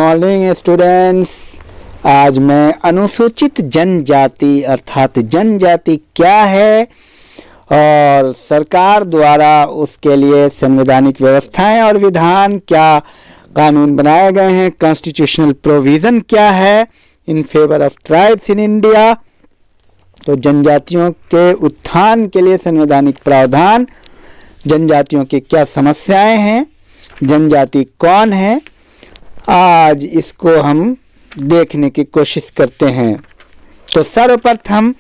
Morning students. आज मैं अनुसूचित जनजाति अर्थात जनजाति क्या है और सरकार द्वारा उसके लिए संवैधानिक व्यवस्थाएं और विधान क्या कानून बनाए गए हैं, कॉन्स्टिट्यूशनल प्रोविज़न क्या है in favour of tribes in India. तो जनजातियों के उत्थान के लिए संवैधानिक प्रावधान, जनजातियों की क्या समस्याएं हैं, जनजाति कौन है, आज इसको हम देखने की कोशिश करते हैं। तो सर्वप्रथम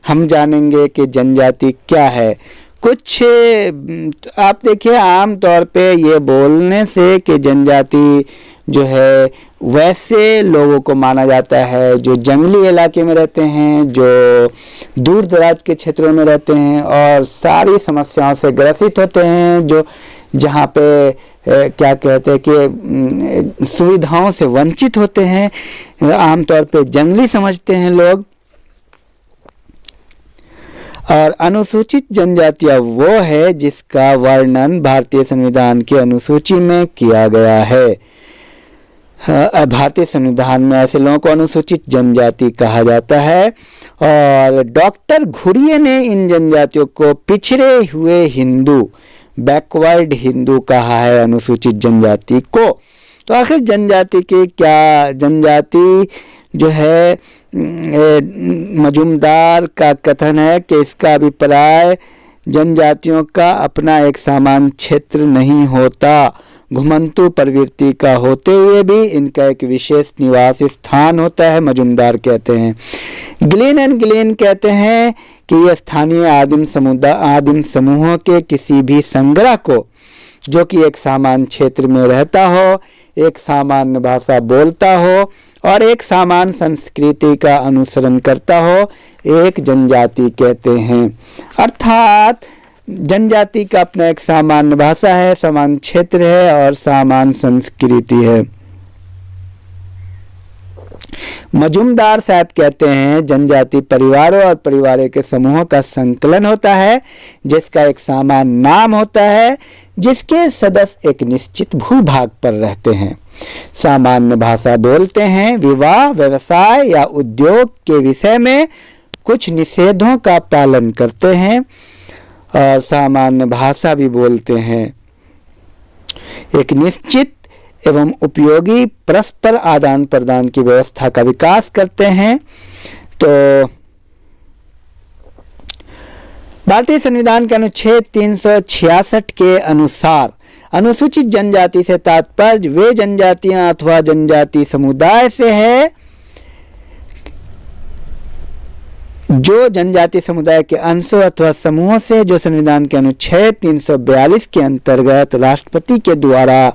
हम जानेंगे कि जनजाति क्या है। कुछ आप देखिए, आम तौर पे ये बोलने से कि जनजाति जो है वैसे लोगों को माना जाता है जो जंगली इलाके में रहते हैं, जो दूर दराज के क्षेत्रों में रहते हैं और सारी समस्याओं से ग्रसित होते हैं, जो जहाँ पे क्या कहते हैं कि सुविधाओं से वंचित होते हैं। आमतौर पे जंगली समझते हैं लोग। और अनुसूचित जनजातियां वो है जिसका वर्णन भारतीय संविधान की अनुसूची में किया गया है। भारतीय संविधान में ऐसे लोगों को अनुसूचित जनजाति कहा जाता है और डॉक्टर घुरिये ने इन जनजातियों को पिछड़े हुए हिंदू, बैकवर्ड हिंदू कहा है अनुसूचित जनजाति को। तो आखिर जनजाति की क्या, जनजाति जो है मजूमदार का कथन है कि इसका अभिप्राय जनजातियों का अपना एक सामान्य क्षेत्र नहीं होता, घुमंतु प्रवृत्ति का होते हुए भी इनका एक विशेष निवास स्थान होता है, मजूमदार कहते हैं। ग्लीन एंड ग्लीन कहते हैं कि यह स्थानीय आदिम समूहों के किसी भी संग्रह को जो कि एक सामान्य क्षेत्र में रहता हो, एक सामान्य भाषा बोलता हो और एक सामान्य संस्कृति का अनुसरण करता हो, एक जनजाति कहते हैं। अर्थात जनजाति का अपना एक सामान्य भाषा है, सामान्य क्षेत्र है और सामान्य संस्कृति है। मजूमदार साहब कहते हैं जनजाति परिवारों और परिवारों के समूहों का संकलन होता है जिसका एक सामान्य नाम होता है, जिसके सदस्य एक निश्चित भूभाग पर रहते हैं, सामान्य भाषा बोलते हैं, विवाह, व्यवसाय या उद्योग के विषय में कुछ निषेधों का पालन करते हैं और सामान्य भाषा भी बोलते हैं, एक निश्चित एवं उपयोगी परस्पर आदान प्रदान की व्यवस्था का विकास करते हैं। तो भारतीय संविधान के अनुच्छेद 366 के अनुसार अनुसूचित जनजाति से तात्पर्य वे जनजातियां अथवा जनजाति समुदाय से है जो जनजाति समुदाय के अंशों अथवा समूहों से जो संविधान के अनुच्छेद 342 के अंतर्गत राष्ट्रपति के द्वारा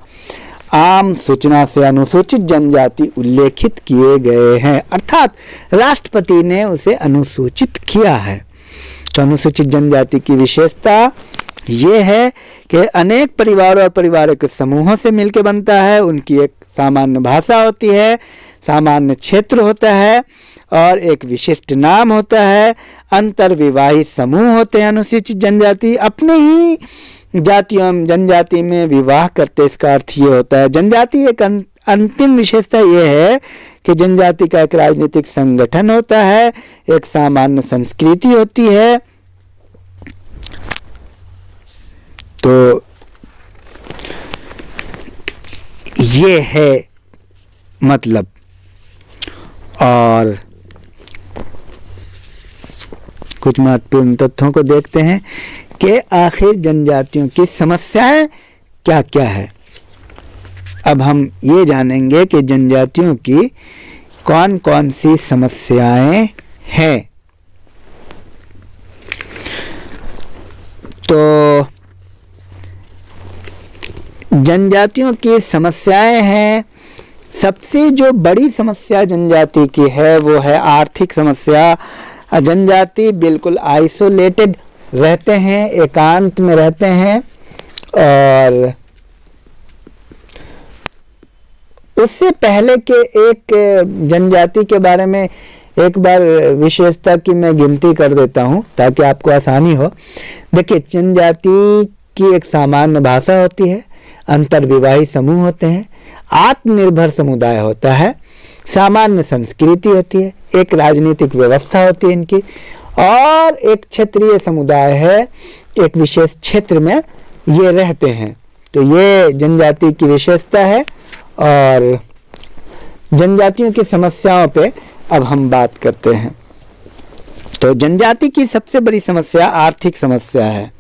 आम सूचना से अनुसूचित जनजाति उल्लेखित किए गए हैं, अर्थात राष्ट्रपति ने उसे अनुसूचित किया है। तो अनुसूचित जनजाति की विशेषता ये है कि अनेक परिवारों और परिवारों के समूहों से मिलकर बनता है, उनकी एक सामान्य भाषा होती है, सामान्य क्षेत्र होता है और एक विशिष्ट नाम होता है। अंतर्विवाही समूह होते हैं अनुसूचित जनजाति, अपने ही जनजाति में विवाह करते, इसका अर्थ ये होता है। जनजाति एक अंतिम विशेषता ये है कि जनजाति का एक राजनीतिक संगठन होता है, एक सामान्य संस्कृति होती है। तो ये है मतलब। और कुछ महत्वपूर्ण तथ्यों को देखते हैं कि आखिर जनजातियों की समस्याएं क्या क्या है। अब हम ये जानेंगे कि जनजातियों की कौन कौन सी समस्याएं हैं। तो जनजातियों की समस्याएं हैं, सबसे जो बड़ी समस्या जनजाति की है वो है आर्थिक समस्या। जनजाति बिल्कुल आइसोलेटेड रहते हैं, एकांत में रहते हैं और उससे पहले के एक जनजाति के बारे में एक बार विशेषता की मैं गिनती कर देता हूं ताकि आपको आसानी हो। देखिए, जनजाति की एक सामान्य भाषा होती है, अंतर्विवाही समूह होते हैं, आत्मनिर्भर समुदाय होता है, सामान्य संस्कृति होती है, एक राजनीतिक व्यवस्था होती है इनकी, और एक क्षेत्रीय समुदाय है, एक विशेष क्षेत्र में ये रहते हैं। तो ये जनजाति की विशेषता है। और जनजातियों की समस्याओं पे अब हम बात करते हैं। तो जनजाति की सबसे बड़ी समस्या आर्थिक समस्या है,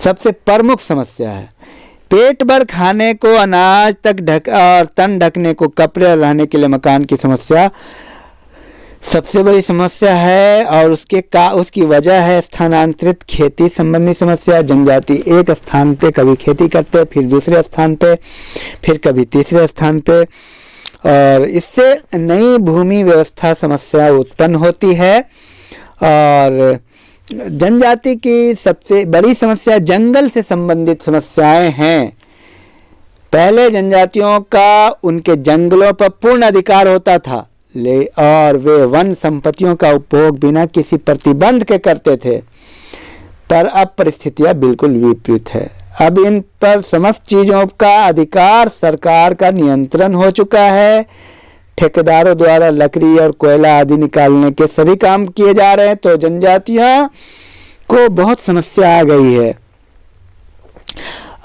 सबसे प्रमुख समस्या है। पेट भर खाने को अनाज तक और तन ढकने को कपड़े और रहने के लिए मकान की समस्या सबसे बड़ी समस्या है। और उसकी वजह है स्थानांतरित खेती संबंधी समस्या। जनजाति एक स्थान पे कभी खेती करते, फिर दूसरे स्थान पे, फिर कभी तीसरे स्थान पे, और इससे नई भूमि व्यवस्था समस्या उत्पन्न होती है। और जनजाति की सबसे बड़ी समस्या जंगल से संबंधित समस्याएं हैं। पहले जनजातियों का उनके जंगलों पर पूर्ण अधिकार होता था, और वे वन संपत्तियों का उपभोग बिना किसी प्रतिबंध के करते थे। पर अब परिस्थितियां बिल्कुल विपरीत है। अब इन पर समस्त चीजों का अधिकार सरकार का नियंत्रण हो चुका है। ठेकेदारों द्वारा लकड़ी और कोयला आदि निकालने के सभी काम किए जा रहे हैं। तो जनजातियों को बहुत समस्या आ गई है।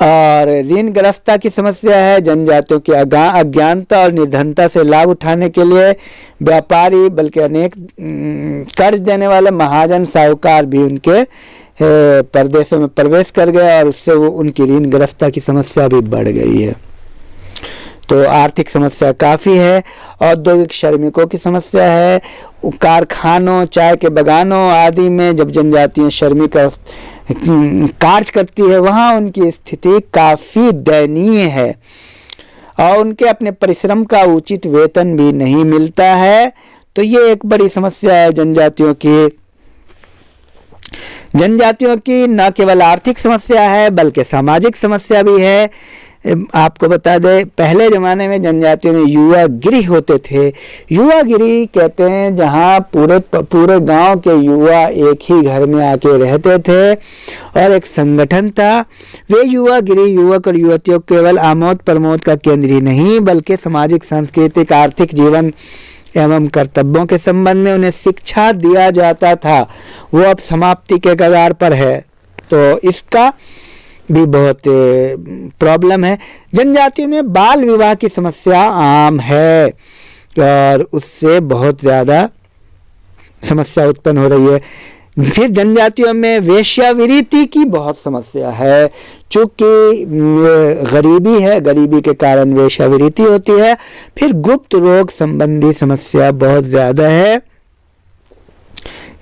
और ऋणग्रस्तता की समस्या है। जनजातियों की अज्ञानता और निर्धनता से लाभ उठाने के लिए व्यापारी, बल्कि अनेक कर्ज देने वाले महाजन साहूकार भी उनके प्रदेशों में प्रवेश कर गए, और उससे वो उनकी ऋणग्रस्तता की समस्या भी बढ़ गई है। तो आर्थिक समस्या काफ़ी है। औद्योगिक श्रमिकों की समस्या है। कारखानों, चाय के बागानों आदि में जब जनजातियां श्रमिक कार्य करती है, वहाँ उनकी स्थिति काफ़ी दयनीय है, और उनके अपने परिश्रम का उचित वेतन भी नहीं मिलता है। तो ये एक बड़ी समस्या है जनजातियों की। जनजातियों की न केवल आर्थिक समस्या है, बल्कि सामाजिक समस्या भी है। आपको बता दें, पहले ज़माने में जनजातियों में युवा गिरी होते थे। युवा गिरी कहते हैं जहाँ पूरे गांव के युवा एक ही घर में आके रहते थे, और एक संगठन था। वे युवा गिरी युवक और युवतियों केवल आमोद प्रमोद का केंद्र ही नहीं, बल्कि सामाजिक, सांस्कृतिक, आर्थिक जीवन एवं कर्तव्यों के संबंध में उन्हें शिक्षा दिया जाता था। वो अब समाप्ति के कगार पर है। तो इसका भी बहुत प्रॉब्लम है। जनजातियों में बाल विवाह की समस्या आम है, और उससे बहुत ज़्यादा समस्या उत्पन्न हो रही है। फिर जनजातियों में वेश्यावृत्ति की बहुत समस्या है। चूँकि गरीबी है, गरीबी के कारण वेश्यावृत्ति होती है। फिर गुप्त रोग संबंधी समस्या बहुत ज़्यादा है,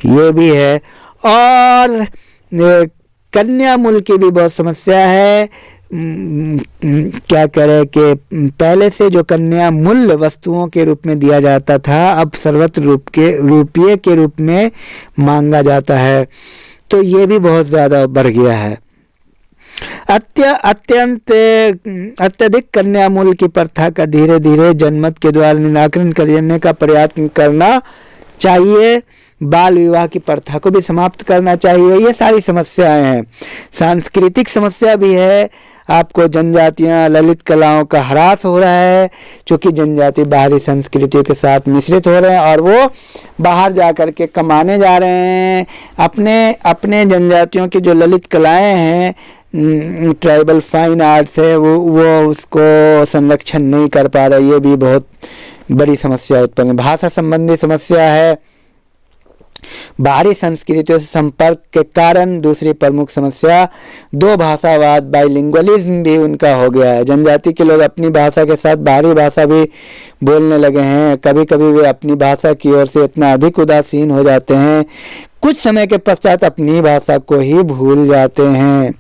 ये भी है। और कन्या मूल्य की भी बहुत समस्या है। क्या करें कि पहले से जो कन्या मूल्य वस्तुओं के रूप में दिया जाता था, अब सर्वत्र रुपये के रूप में मांगा जाता है। तो ये भी बहुत ज़्यादा बढ़ गया है। अत्यधिक कन्या मूल्य की प्रथा का धीरे धीरे जनमत के द्वारा निराकरण करने का प्रयत्न करना चाहिए। बाल विवाह की प्रथा को भी समाप्त करना चाहिए। ये सारी समस्याएं हैं। सांस्कृतिक समस्या भी है। आपको जनजातियां ललित कलाओं का ह्रास हो रहा है, क्योंकि जनजाति बाहरी संस्कृतियों के साथ मिश्रित हो रहे हैं, और वो बाहर जा कर के कमाने जा रहे हैं। अपने जनजातियों की जो ललित कलाएं हैं, ट्राइबल फाइन आर्ट्स है, वो उसको संरक्षण नहीं कर पा रहे। ये भी बहुत बड़ी समस्या उत्पन्न है। भाषा संबंधी समस्या है। बाहरी संस्कृतियों से संपर्क के कारण दूसरी प्रमुख समस्या दो भाषावाद, बाइलिंगुअलिज्म भी उनका हो गया है। जनजाति के लोग अपनी भाषा के साथ बाहरी भाषा भी बोलने लगे हैं। कभी कभी वे अपनी भाषा की ओर से इतना अधिक उदासीन हो जाते हैं, कुछ समय के पश्चात अपनी भाषा को ही भूल जाते हैं।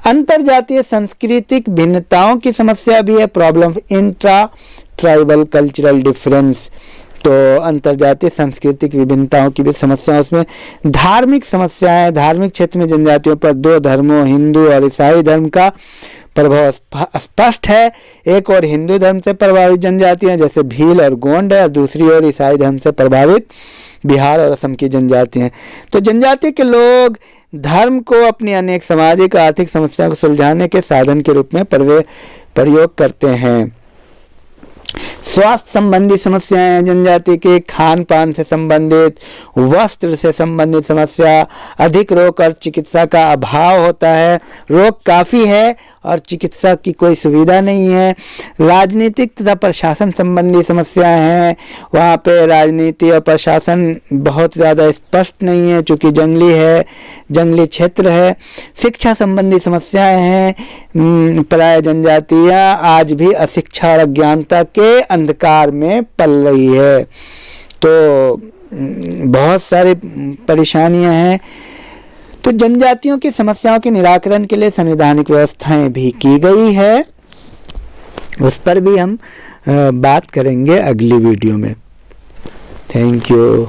अंतरजातीय सांस्कृतिक भिन्नताओं की समस्या भी है। Problem intra tribal cultural difference. तो अंतर्जातीय सांस्कृतिक विभिन्नताओं की भी समस्या, उसमें धार्मिक समस्याएं। धार्मिक क्षेत्र में जनजातियों पर दो धर्मों, हिंदू और ईसाई धर्म का प्रभाव स्पष्ट है। एक और हिंदू धर्म से प्रभावित जनजातियां जैसे भील और गोंड है, और दूसरी ओर ईसाई धर्म से प्रभावित बिहार और असम की जनजातियां। तो जनजाति के लोग धर्म को अपनी अनेक सामाजिक और आर्थिक समस्याओं को सुलझाने के साधन के रूप में प्रयोग करते हैं। स्वास्थ्य संबंधी समस्याएं, जनजाति के खान पान से संबंधित, वस्त्र से संबंधित समस्या, अधिक रोग और चिकित्सा का अभाव होता है। रोग काफ़ी है और चिकित्सा की कोई सुविधा नहीं है। राजनीतिक तथा प्रशासन संबंधी समस्याएं हैं, वहाँ पे राजनीति और प्रशासन बहुत ज़्यादा स्पष्ट नहीं है चूँकि जंगली है, जंगली क्षेत्र है। शिक्षा संबंधी समस्याएं हैं, प्राय जनजातियाँ आज भी अशिक्षा और अज्ञानता के अंधकार में पल रही है। तो बहुत सारी परेशानियां हैं। तो जनजातियों की समस्याओं के निराकरण के लिए संवैधानिक व्यवस्थाएं भी की गई है, उस पर भी हम बात करेंगे अगली वीडियो में। Thank you.